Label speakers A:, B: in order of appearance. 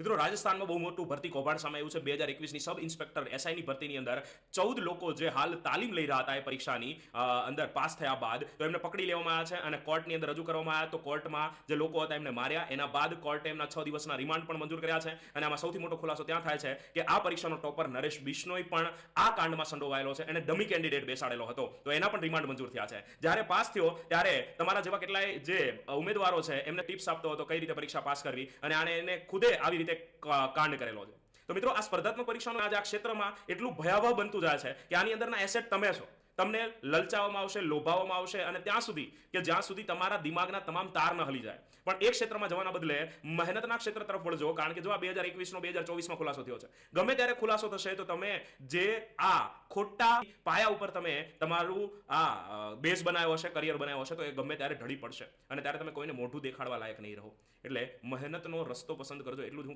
A: મિત્રો રાજસ્થાનમાં બહુ મોટું ભરતી કૌભાંડ સામે આવ્યું છે 2021ની સબ ઇન્સ્પેક્ટર એસઆઈની ભરતીની અંદર 14 લોકો જે હાલ તાલીમ લઈ રહ્યા હતા એ પરીક્ષાની અંદર પાસ થયા બાદ તો એમને પકડી લેવામાં આવ્યા છે અને કોર્ટની અંદર રજૂ કરવામાં આવ્યા. તો કોર્ટમાં જે લોકો હતા એમને માર્યા. એના બાદ કોર્ટે એમના 6 દિવસના રિમાન્ડ પણ મંજૂર કર્યા છે. અને આમાં સૌથી મોટો ખુલાસો ત્યાં થાય છે કે આ પરીક્ષાનો ટોપર નરેશ બિશ્નોઈ પણ આ કાંડમાં સંડોવાયેલો છે. એને ડમી કેન્ડિડેટ બેસાડેલો હતો, તો એના પણ રિમાન્ડ મંજૂર થયા છે. જ્યારે પાસ થયો ત્યારે તમારા જેવા કેટલાય જે ઉમેદવારો છે એમને ટિપ્સ આપતો હતો કઈ રીતે પરીક્ષા પાસ કરવી, અને આને એને ખુદે આવી રીતે કાંડ કરેલો છે. તો મિત્રો આ સ્પર્ધાત્મક પરીક્ષાનો આજે આ ક્ષેત્રમાં એટલું ભયાવહ બનતું જાય છે કે આની અંદરના એસેટ તમે છો. તમને લલચાવવામાં આવશે, લોભાવવામાં આવશે, અને ત્યાં સુધી કે જ્યાં સુધી તમારા દિમાગના તમામ તાર ન હલી જાય. પણ એક ક્ષેત્રમાં જવાના બદલે મહેનતના ક્ષેત્ર તરફ વળજો, કારણ કે જો આ 2021નો 2024માં ખુલાસો થયો છે. ગમે ત્યારે ખુલાસો થશે તો તમે જે આ ખોટા પાયા ઉપર તમે તમારું આ બેઝ બનાવ્યો હશે, કરિયર બનાવ્યો હશે, તો એ ગમે ત્યારે ઢળી પડશે અને ત્યારે તમે કોઈને મોઢું દેખાડવા લાયક નહીં રહો. એટલે મહેનતનો રસ્તો પસંદ કરજો, એટલું જ હું